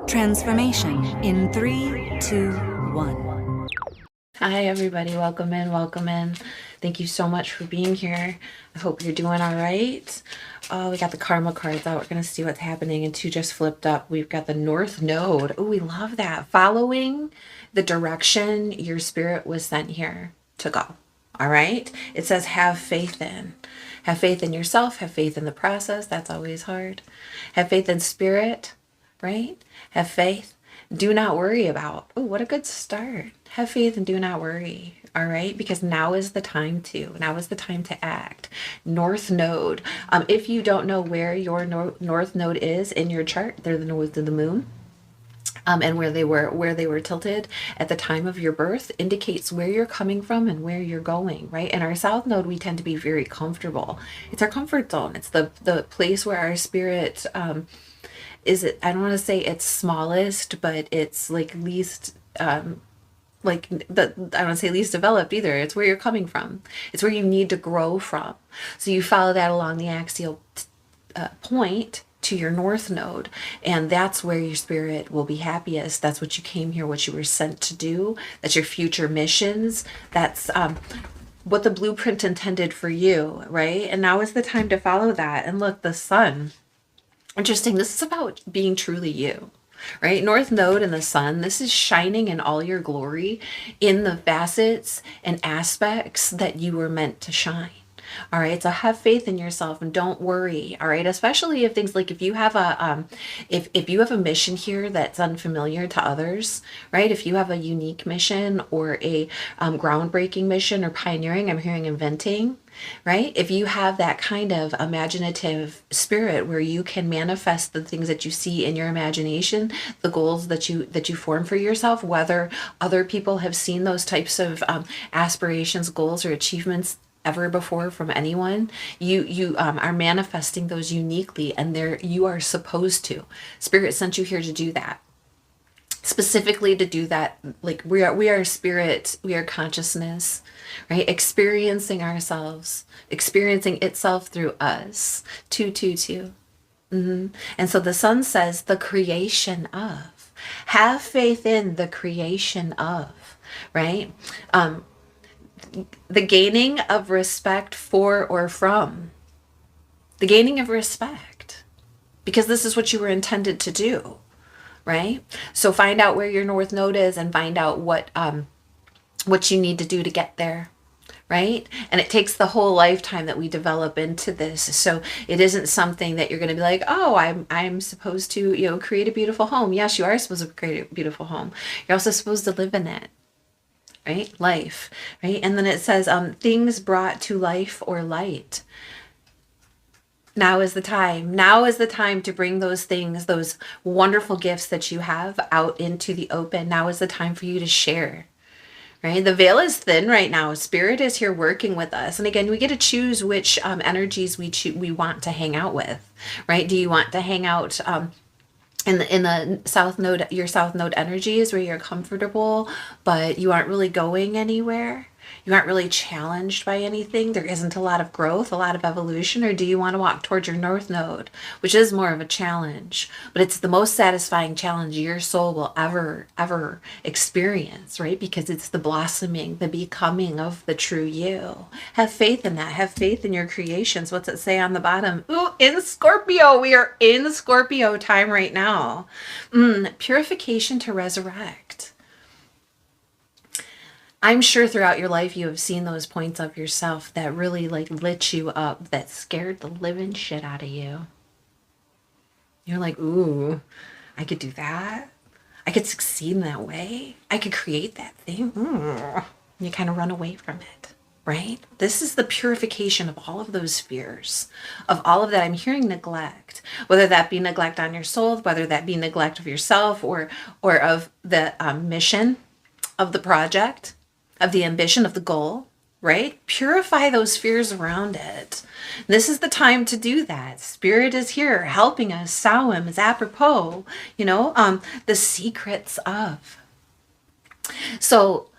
Transformation in 3, 2, 1. Hi, everybody. Welcome in. Welcome in. Thank you so much for being here. I hope you're doing all right. Oh, we got the karma cards out. We're going to see what's happening. And two just flipped up. We've got the North Node. Oh, we love that. Following the direction your spirit was sent here to go. All right. It says have faith in. Have faith in yourself. Have faith in the process. That's always hard. Have faith in spirit, right? Have faith. Do not worry about. Oh, what a good start. Have faith and do not worry. All right. Because now is the time to. Now is the time to act. North Node. If you don't know where your North Node is in your chart, they're the nodes of the moon. And where they were tilted at the time of your birth indicates where you're coming from and where you're going, right? In our South Node, we tend to be very comfortable. It's our comfort zone. It's the place where our spirit is it. I don't want to say it's smallest, but it's like least. Like the I don't want to say least developed either. It's where you're coming from. It's where you need to grow from. So you follow that along the axial point to your North Node, and that's where your spirit will be happiest. That's what you came here, what you were sent to do. That's your future missions. That's what the blueprint intended for you, right? And now is the time to follow that. And look, the sun. Interesting. This is about being truly you, right? North Node and the sun. This is shining in all your glory in the facets and aspects that you were meant to shine. All right. So have faith in yourself and don't worry. All right. Especially if things like if you have a if you have a mission here that's unfamiliar to others, right? If you have a unique mission or a groundbreaking mission or pioneering, I'm hearing inventing, right? If you have that kind of imaginative spirit where you can manifest the things that you see in your imagination, the goals that you form for yourself, whether other people have seen those types of aspirations, goals, or achievements ever before from anyone, you are manifesting those uniquely, and there you are supposed to. Spirit sent you here to do that. Specifically to do that, like we are spirit, we are consciousness, right? Experiencing ourselves, experiencing itself through us. 222. And so the sun says the creation of. Have faith in the creation of, right? The gaining of respect for or from. The gaining of respect. Because this is what you were intended to do. Right? So find out where your North Node is and find out what you need to do to get there. Right? And it takes the whole lifetime that we develop into this. So it isn't something that you're going to be like, oh, I'm supposed to, create a beautiful home. Yes, you are supposed to create a beautiful home. You're also supposed to live in it. Right? Life. Right? And then it says things brought to life or light. Now is the time. Now is the time to bring those things, those wonderful gifts that you have out into the open. Now is the time for you to share, right? The veil is thin right now. Spirit is here working with us. And again, we get to choose which energies we want to hang out with, right? Do you want to hang out in the South Node, your South Node energies where you're comfortable, but you aren't really going anywhere? You aren't really challenged by anything. There isn't a lot of growth, a lot of evolution. Or do you want to walk towards your North Node, which is more of a challenge, but it's the most satisfying challenge your soul will ever experience, right? Because it's the blossoming, the becoming of the true you. Have faith in that. Have faith in your creations. What's it say on the bottom? Ooh, in Scorpio. We are in Scorpio time right now. Purification to resurrect. I'm sure throughout your life you have seen those points of yourself that really lit you up, that scared the living shit out of you. You're like, ooh, I could do that. I could succeed in that way. I could create that thing. You kind of run away from it, right? This is the purification of all of those fears, of all of that. I'm hearing neglect, whether that be neglect on your soul, whether that be neglect of yourself or of the mission of the project, of the ambition, of the goal, right? Purify those fears around it. This is the time to do that. Spirit is here helping us. Samhain is apropos, the secrets of. So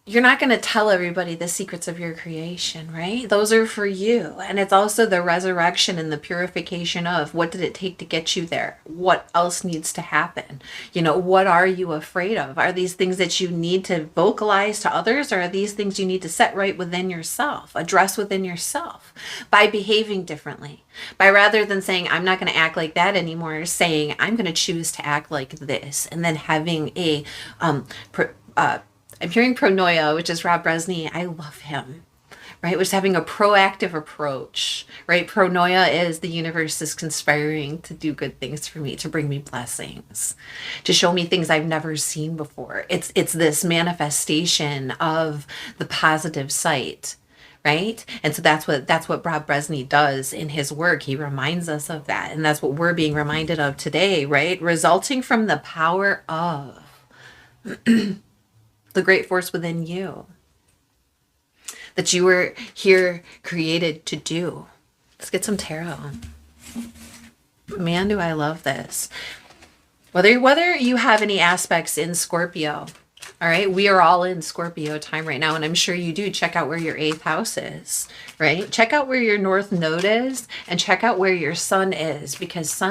you're not going to tell everybody the secrets of your creation, right? Those are for you. And it's also the resurrection and the purification of what did it take to get you there? What else needs to happen? You know, what are you afraid of? Are these things that you need to vocalize to others, or are these things you need to set right within yourself, address within yourself by behaving differently? By rather than saying, I'm not going to act like that anymore, saying, I'm going to choose to act like this, and then having a, I'm hearing pronoia, which is Rob Bresney. I love him, right? Which is having a proactive approach, right? Pronoia is the universe is conspiring to do good things for me, to bring me blessings, to show me things I've never seen before. It's this manifestation of the positive sight, right? And so that's what Rob Bresney does in his work. He reminds us of that, and that's what we're being reminded of today, right? Resulting from the power of the great force within you that you were here created to do. Let's get some tarot. Man, do I love this. Whether you have any aspects in Scorpio, all right, we are all in Scorpio time right now, and I'm sure you do. Check out where your 8th house is, right? Check out where your North Node is, and check out where your sun is, because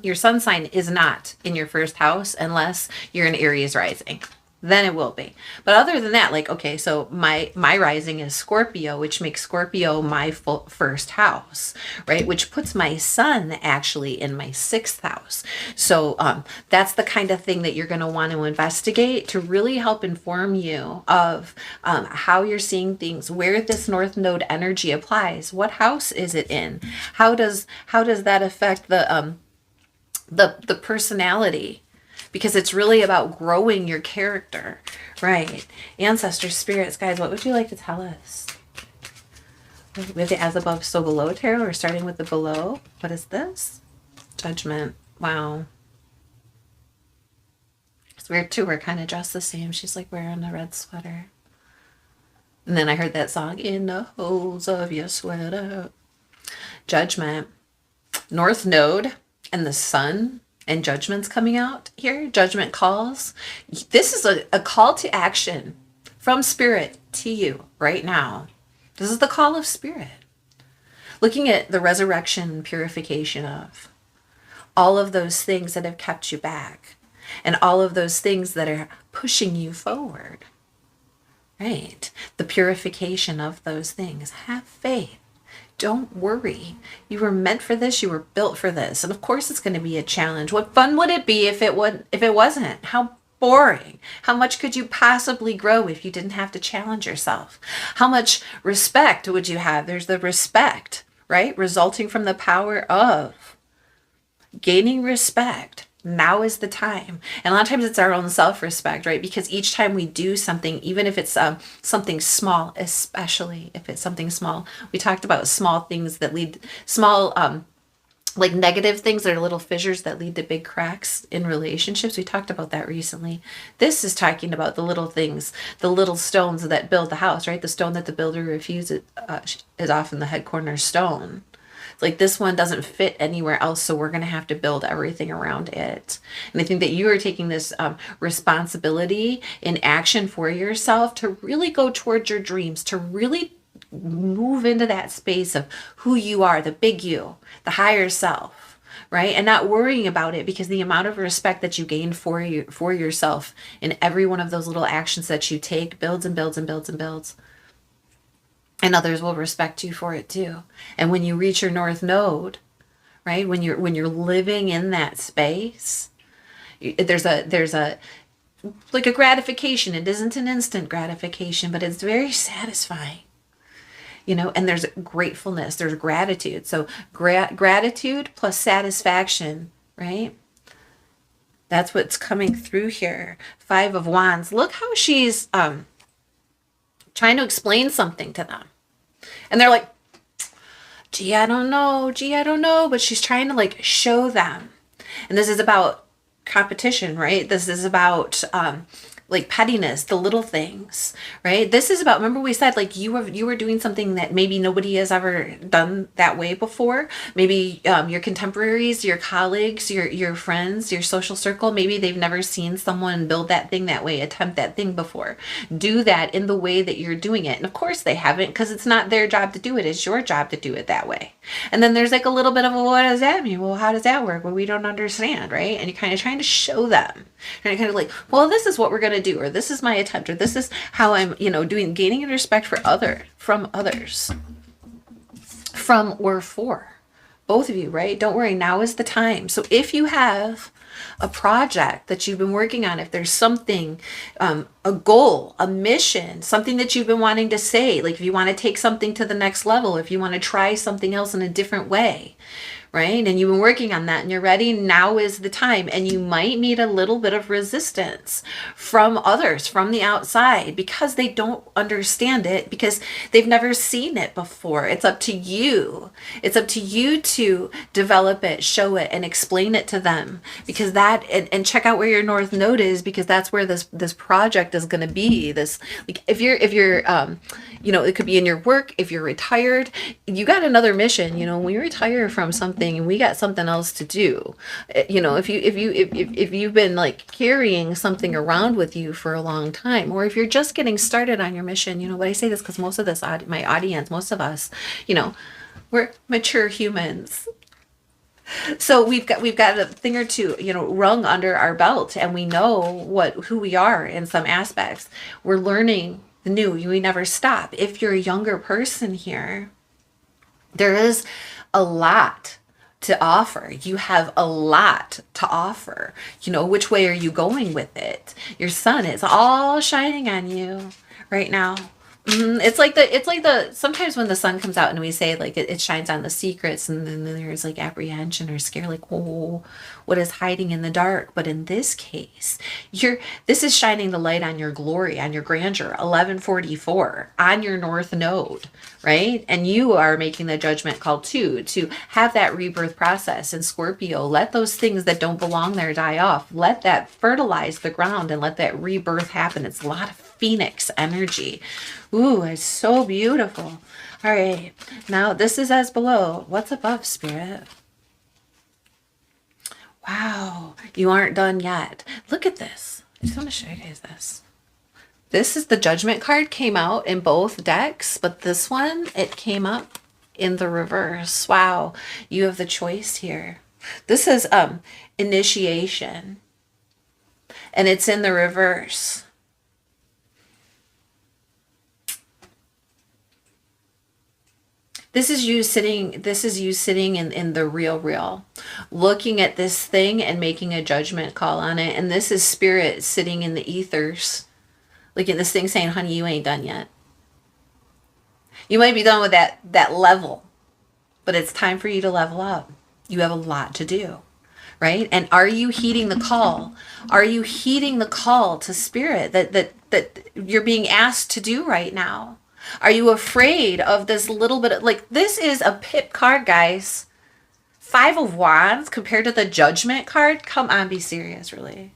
your sun sign is not in your 1st house unless you're in Aries rising. Then it will be. But other than that, like, okay, so my rising is Scorpio, which makes Scorpio my 1st house, right? Which puts my sun actually in my 6th house. So that's the kind of thing that you're going to want to investigate to really help inform you of how you're seeing things, where this North Node energy applies. What house is it in? How does that affect the personality? Because it's really about growing your character, right? Ancestors, spirits, guys, what would you like to tell us? We have the as above, so below tarot. We're starting with the below. What is this? Judgment. Wow. It's weird too. We're kind of dressed the same. She's like wearing a red sweater. And then I heard that song, In the Holes of Your Sweater. Judgment. North Node and the sun. And judgment's coming out here. Judgment calls. This is a call to action from spirit to you right now. This is the call of spirit. Looking at the resurrection and purification of all of those things that have kept you back, and all of those things that are pushing you forward. Right? The purification of those things. Have faith. Don't worry. You were meant for this. You were built for this. And of course it's going to be a challenge. What fun would it be if it wasn't? How boring. How much could you possibly grow if you didn't have to challenge yourself? How much respect would you have? There's the respect, right? Resulting from the power of gaining respect. Now is the time. And a lot of times it's our own self-respect, right? Because each time we do something, even if it's something small, especially if it's something small, we talked about small things that lead, like negative things that are little fissures that lead to big cracks in relationships. We talked about that recently. This is talking about the little things, the little stones that build the house, right? The stone that the builder refuses is often the head cornerstone. Like this one doesn't fit anywhere else, so we're going to have to build everything around it. And I think that you are taking this responsibility in action for yourself to really go towards your dreams, to really move into that space of who you are, the big you, the higher self, right? And not worrying about it, because the amount of respect that you gain for yourself in every one of those little actions that you take builds and builds and builds and builds. And others will respect you for it too. And when you reach your North Node, right? When you're living in that space, there's a like a gratification. It isn't an instant gratification, but it's very satisfying. And there's gratefulness, there's gratitude. So gratitude plus satisfaction, right? That's what's coming through here. 5 of Wands. Look how she's trying to explain something to them. And they're like, gee, I don't know. But she's trying to like show them. And this is about competition, right? This is about like pettiness, the little things, right? This is about, remember we said like you were doing something that maybe nobody has ever done that way before. Maybe your contemporaries, your colleagues, your friends, your social circle, maybe they've never seen someone build that thing that way, attempt that thing before, do that in the way that you're doing it. And of course they haven't, because it's not their job to do it, it's your job to do it that way. And then there's like a little bit of, well, what does that mean? Well, how does that work? Well, we don't understand, right? And you're kind of trying to show them. And kind of like, well, this is what we're going to do, or this is my attempt, or this is how I'm, gaining respect from others, from or for both of you, right? Don't worry, now is the time. So if you have a project that you've been working on, if there's something, a goal, a mission, something that you've been wanting to say, like if you want to take something to the next level, if you want to try something else in a different way, right? And you've been working on that and you're ready, now is the time. And you might meet a little bit of resistance from others, from the outside, because they don't understand it, because they've never seen it before. It's up to you. It's up to you to develop it, show it, and explain it to them, because and check out where your North Node is, because that's where this project is going to be. This, like, if you're it could be in your work, if you're retired, you got another mission. When you retire from something and we got something else to do, if you've been like carrying something around with you for a long time, or if you're just getting started on your mission, but I say this because most of my audience, most of us, we're mature humans. So we've got a thing or two, rung under our belt, and we know who we are in some aspects. We're learning the new. We never stop. If you're a younger person here, there is a lot to offer. You have a lot to offer. Which way are you going with it? Your sun is all shining on you right now. It's like the sometimes when the sun comes out and we say like it shines on the secrets, and then there's like apprehension or scare, like, oh, what is hiding in the dark? But in this case, this is shining the light on your glory, on your grandeur, 1144, on your North Node, right? And you are making the judgment call too, to have that rebirth process. In Scorpio, let those things that don't belong there die off. Let that fertilize the ground and let that rebirth happen. It's a lot of Phoenix energy. Ooh, it's so beautiful. All right, now this is as below. What's above, Spirit? Wow, you aren't done yet. Look at this. I just want to show you guys this. This is the Judgment card, came out in both decks, but this one, it came up in the reverse. Wow, you have the choice here. This is initiation, and it's in the reverse. This is you sitting in the real, looking at this thing and making a judgment call on it. And this is Spirit sitting in the ethers, looking at this thing saying, honey, you ain't done yet. You might be done with that level, but it's time for you to level up. You have a lot to do, right? And are you heeding the call? Are you heeding the call to Spirit that you're being asked to do right now? Are you afraid of this little bit of, like, this is a pip card, guys. 5 of Wands compared to the Judgment card. Come on, be serious, really.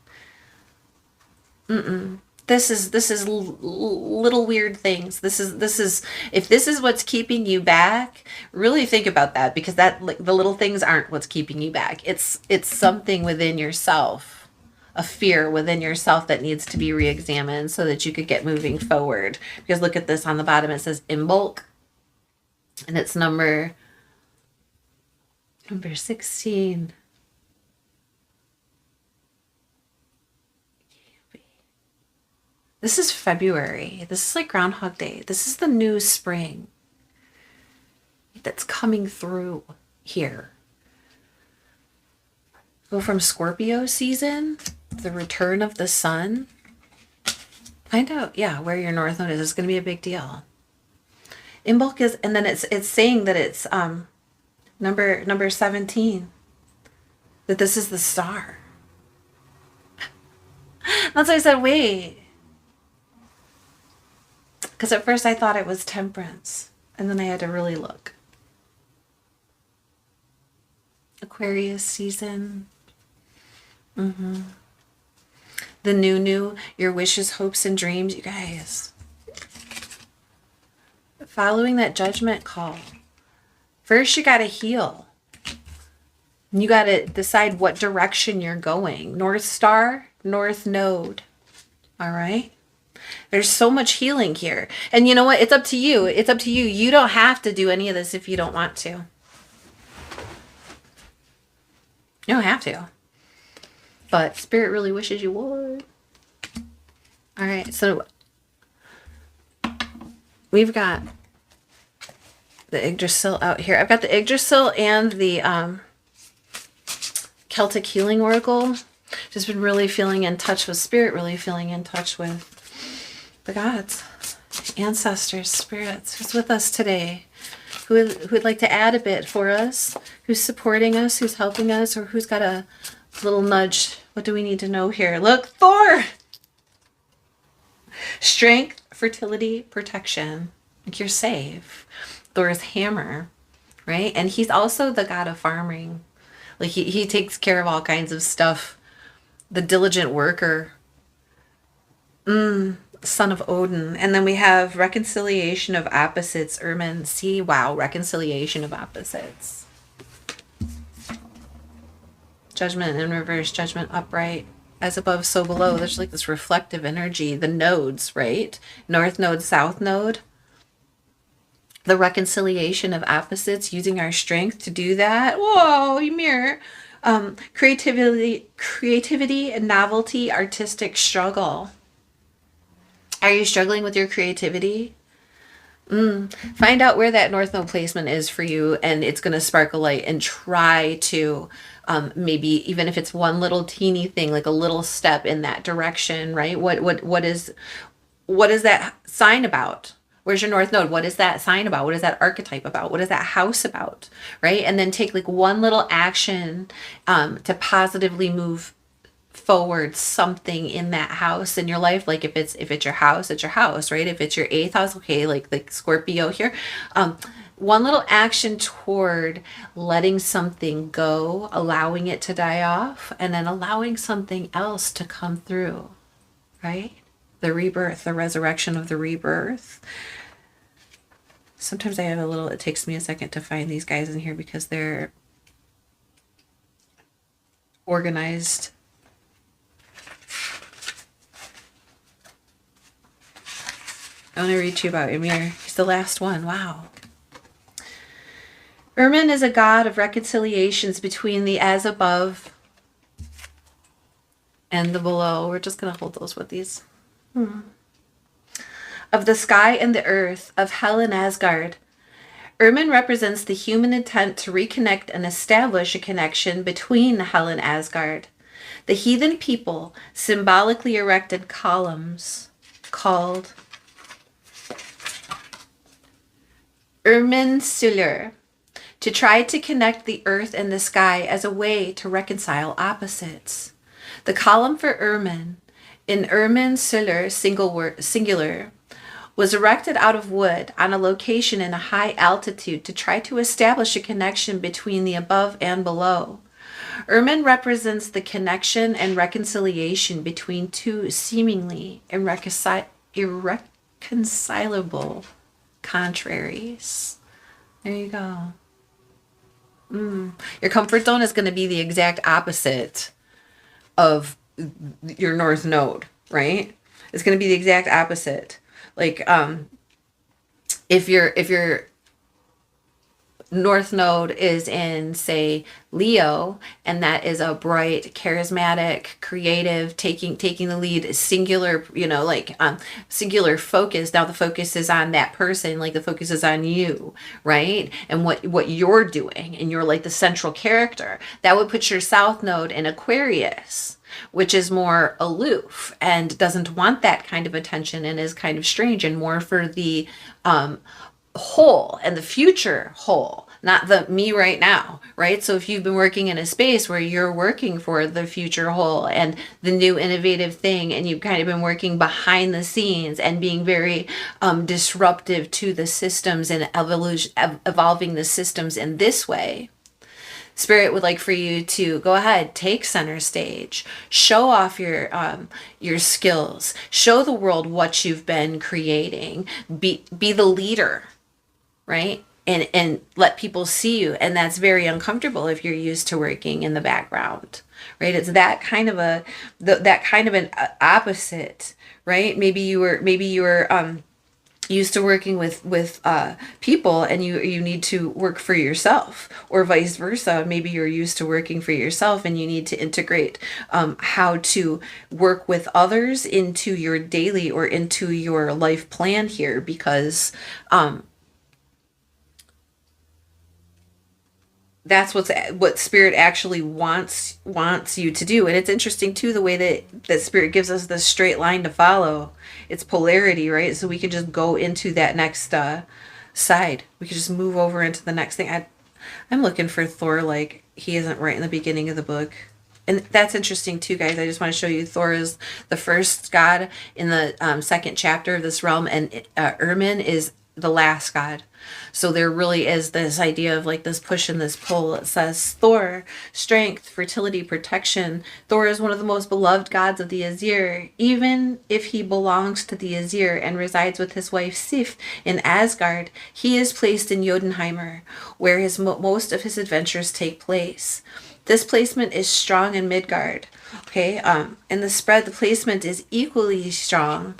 This is little weird things. This is if this is what's keeping you back, really think about that, because that, like, the little things aren't what's keeping you back. It's something within yourself. A fear within yourself that needs to be re-examined so that you could get moving forward. Because look at this on the bottom, it says in bulk, and it's number 16. This is February. This is like Groundhog Day. This is the new spring that's coming through here. Go from Scorpio season, the return of the sun. Find out, where your North Node is. It's going to be a big deal. In bulk is, and then it's saying that it's number 17. That this is the star. That's why I said, wait. Because at first I thought it was Temperance, and then I had to really look. Aquarius season. The new, your wishes, hopes, and dreams, you guys. Following that judgment call. First, you got to heal. You got to decide what direction you're going. North Star, North Node. All right? There's so much healing here. And you know what? It's up to you. It's up to you. You don't have to do any of this if you don't want to. You don't have to. But Spirit really wishes you would. All right, so we've got the Yggdrasil out here. I've got the Yggdrasil and the Celtic Healing Oracle. Just been really feeling in touch with Spirit, really feeling in touch with the gods, ancestors, spirits. Who's with us today? Who'd like to add a bit for us? Who's supporting us? Who's helping us? Or who's got a little nudge? What do we need to know here? Look, Thor! Strength, fertility, protection. Like, you're safe. Thor's hammer, right? And he's also the god of farming. Like, he takes care of all kinds of stuff. The diligent worker. Son of Odin. And then we have reconciliation of opposites. Ermin. See, wow, reconciliation of opposites. Judgment in reverse, judgment upright. As above, so below. There's like this reflective energy. The nodes, right? North node, south node. The reconciliation of opposites, using our strength to do that. Whoa, you mirror. Creativity and novelty, artistic struggle. Are you struggling with your creativity? Find out where that North Node placement is for you, and it's going to spark a light, and try to maybe, even if it's one little teeny thing, like a little step in that direction, right? What is that sign about? Where's your North Node? What is that sign about? What is that archetype about? What is that house about? Right? And then take like one little action to positively move forward something in that house in your life. Like if it's your house, it's your house, right? If it's your 8th house, okay, like Scorpio here. One little action toward letting something go, allowing it to die off, and then allowing something else to come through, right? The rebirth, the resurrection of the rebirth. Sometimes I have it takes me a second to find these guys in here because they're organized. I want to read to you about Ymir. He's the last one. Wow. Ermin is a god of reconciliations between the as above and the below. We're just going to hold those with these. Of the sky and the earth, of hell and Asgard. Ermin represents the human intent to reconnect and establish a connection between hell and Asgard. The heathen people symbolically erected columns called Irminsulur to try to connect the earth and the sky as a way to reconcile opposites. The column for Ermin, in Irminsulur singular, was erected out of wood on a location in a high altitude to try to establish a connection between the above and below. Ermin represents the connection and reconciliation between two seemingly irreconcilable contraries. There you go. Your comfort zone is going to be the exact opposite of your North Node, right? It's going to be the exact opposite. Like, if your North Node is in, say, Leo, and that is a bright, charismatic, creative, taking the lead, singular, singular focus. Now the focus is on that person, like the focus is on you, right? And what you're doing, and you're like the central character. That would put your South Node in Aquarius, which is more aloof and doesn't want that kind of attention and is kind of strange and more for the whole and the future whole, not the me right now, right? So if you've been working in a space where you're working for the future whole and the new innovative thing, and you've kind of been working behind the scenes and being very disruptive to the systems and evolving the systems in this way, Spirit would like for you to go ahead, take center stage, show off your skills, show the world what you've been creating, be the leader, right? And let people see you. And that's very uncomfortable if you're used to working in the background, right? It's that kind of that kind of an opposite, right? Maybe you were used to working with people, and you need to work for yourself, or vice versa. Maybe you're used to working for yourself and you need to integrate how to work with others into your daily or into your life plan here, because that's what Spirit actually wants you to do. And it's interesting too, the way that Spirit gives us this straight line to follow. It's polarity, right? So we can just go into that next side. We can just move over into the next thing. I'm looking for Thor, like he isn't right in the beginning of the book. And that's interesting too, guys. I just want to show you Thor is the first god in the second chapter of this realm, and Ermin is the last god. So there really is this idea of like this push and this pull. It says Thor, strength, fertility, protection. Thor is one of the most beloved gods of the Aesir, even if he belongs to the Aesir and resides with his wife Sif in Asgard. He is placed in Jotunheimer, where most of his adventures take place. This placement is strong in Midgard. Okay, in the spread, the placement is equally strong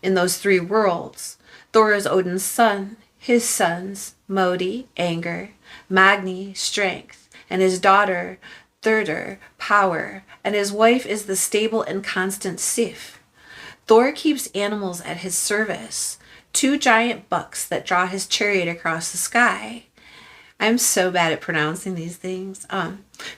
in those three worlds. Thor is Odin's son, his sons, Modi, anger, Magni, strength, and his daughter, Thurder, power, and his wife is the stable and constant Sif. Thor keeps animals at his service, 2 giant bucks that draw his chariot across the sky. I'm so bad at pronouncing these things.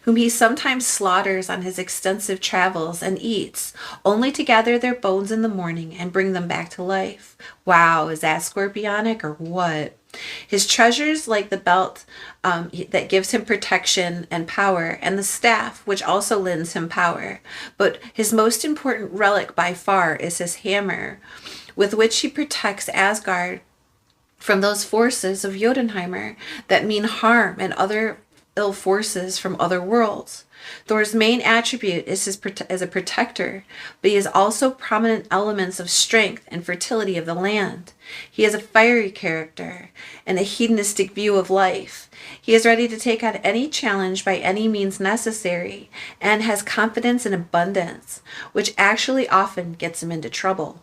Whom he sometimes slaughters on his extensive travels and eats, only to gather their bones in the morning and bring them back to life. Wow, is that scorpionic or what? His treasures, like the belt that gives him protection and power, and the staff, which also lends him power. But his most important relic by far is his hammer, with which he protects Asgard from those forces of Jotunheimer that mean harm and other ill forces from other worlds. Thor's main attribute is as a protector, but he has also prominent elements of strength and fertility of the land. He has a fiery character and a hedonistic view of life. He is ready to take on any challenge by any means necessary, and has confidence in abundance, which actually often gets him into trouble.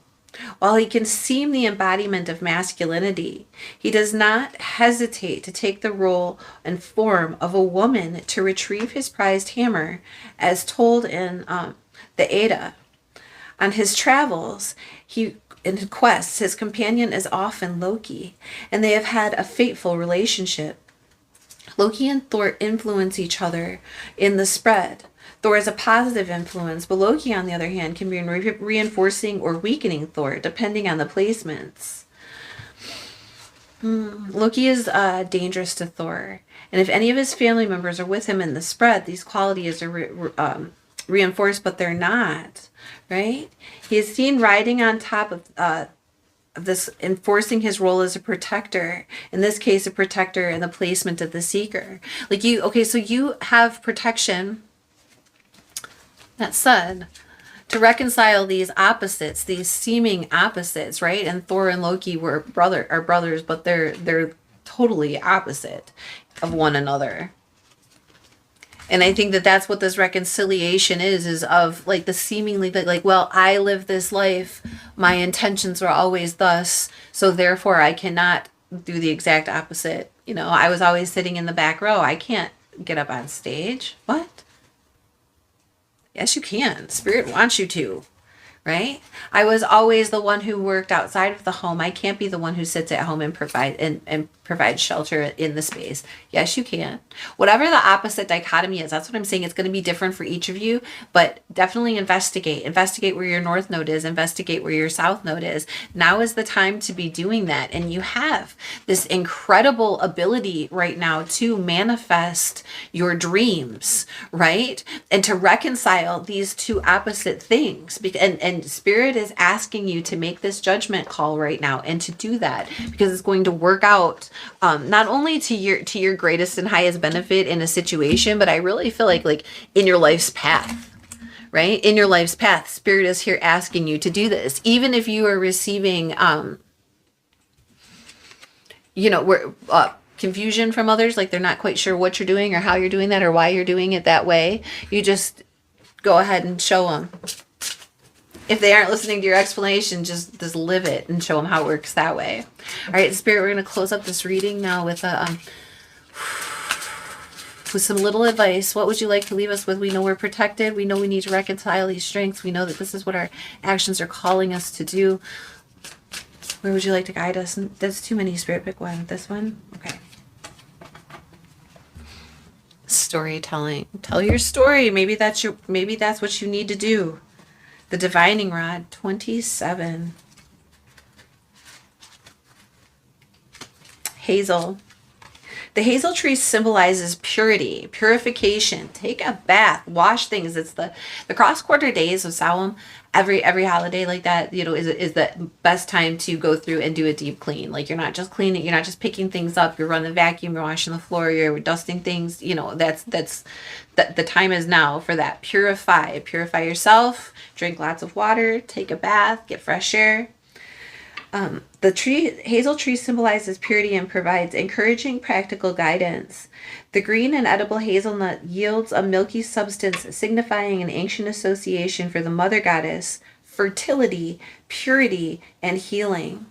While he can seem the embodiment of masculinity, he does not hesitate to take the role and form of a woman to retrieve his prized hammer, as told in the Edda. On his travels, in quests, his companion is often Loki, and they have had a fateful relationship. Loki and Thor influence each other in the spread. Thor is a positive influence, but Loki, on the other hand, can be reinforcing or weakening Thor, depending on the placements. Loki is dangerous to Thor, and if any of his family members are with him in the spread, these qualities are reinforced, but they're not, right? He is seen riding on top of this, enforcing his role as a protector, in this case a protector in the placement of the seeker. Like so you have protection. That said, to reconcile these opposites, these seeming opposites, right? And Thor and Loki are brothers, but they're totally opposite of one another. And I think that that's what this reconciliation is of like the seemingly like, well, I live this life, my intentions were always thus, so therefore I cannot do the exact opposite. I was always sitting in the back row. I can't get up on stage. What? Yes, you can. Spirit wants you to, right? I was always the one who worked outside of the home. I can't be the one who sits at home and provides shelter in the space. Yes, you can. Whatever the opposite dichotomy is, that's what I'm saying. It's going to be different for each of you, but definitely investigate. Investigate where your north node is. Investigate where your south node is. Now is the time to be doing that. And you have this incredible ability right now to manifest your dreams, right? And to reconcile these two opposite things. And Spirit is asking you to make this judgment call right now and to do that, because it's going to work out not only to your greatest and highest benefit in a situation, but I really feel like in your life's path, right? In your life's path, Spirit is here asking you to do this. Even if you are receiving, confusion from others, like they're not quite sure what you're doing or how you're doing that or why you're doing it that way, you just go ahead and show them. If they aren't listening to your explanation, just live it and show them how it works that way. All right, Spirit, we're going to close up this reading now with some little advice. What would you like to leave us with? We know we're protected. We know we need to reconcile these strengths. We know that this is what our actions are calling us to do. Where would you like to guide us? There's too many, Spirit. Pick one. This one? Okay. Storytelling. Tell your story. Maybe that's what you need to do. The Divining Rod, 27. Hazel. The hazel tree symbolizes purity, purification. Take a bath, wash things. It's the cross-quarter days of Samhain. Every holiday like that, is the best time to go through and do a deep clean. Like, you're not just cleaning, you're not just picking things up, you're running the vacuum, you're washing the floor, you're dusting things. That's the time is now for that. Purify yourself, drink lots of water, take a bath, get fresh air. The hazel tree symbolizes purity and provides encouraging practical guidance. The green and edible hazelnut yields a milky substance signifying an ancient association for the mother goddess, fertility, purity, and healing.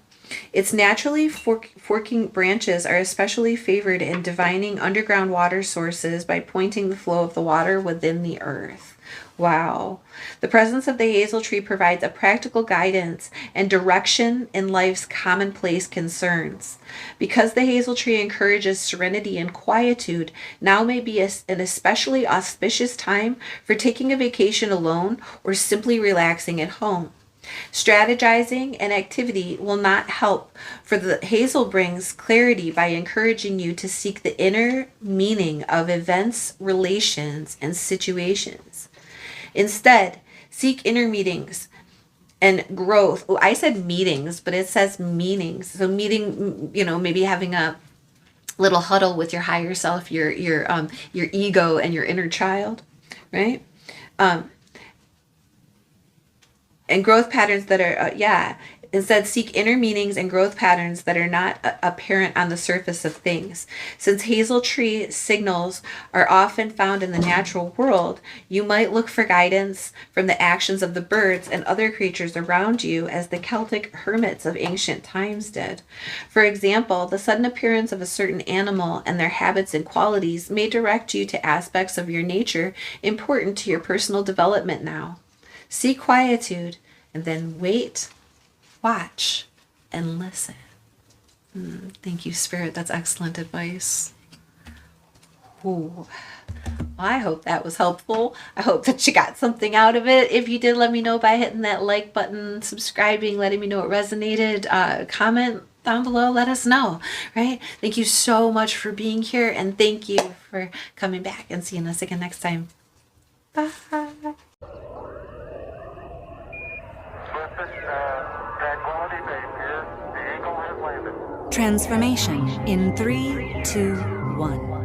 Its naturally forking branches are especially favored in divining underground water sources by pointing the flow of the water within the earth. Wow. The presence of the hazel tree provides a practical guidance and direction in life's commonplace concerns. Because the hazel tree encourages serenity and quietude, now may be an especially auspicious time for taking a vacation alone or simply relaxing at home. Strategizing and activity will not help, for the hazel brings clarity by encouraging you to seek the inner meaning of events, relations, and situations. Instead, seek inner meetings and growth. Oh, I said meetings, but it says meanings. So meeting, maybe having a little huddle with your higher self, your ego and your inner child, right? And growth patterns that are, instead seek inner meanings and growth patterns that are not apparent on the surface of things. Since hazel tree signals are often found in the natural world, you might look for guidance from the actions of the birds and other creatures around you, as the Celtic hermits of ancient times did. For example, the sudden appearance of a certain animal and their habits and qualities may direct you to aspects of your nature important to your personal development now. Seek quietude and then wait, watch, and listen. Thank you, Spirit. That's excellent advice. Ooh. Well, I hope that was helpful. I hope that you got something out of it. If you did, let me know by hitting that like button, subscribing, letting me know it resonated. Comment down below, let us know, right? Thank you so much for being here, and thank you for coming back and seeing us again next time. Bye. Transformation in 3, 2, 1.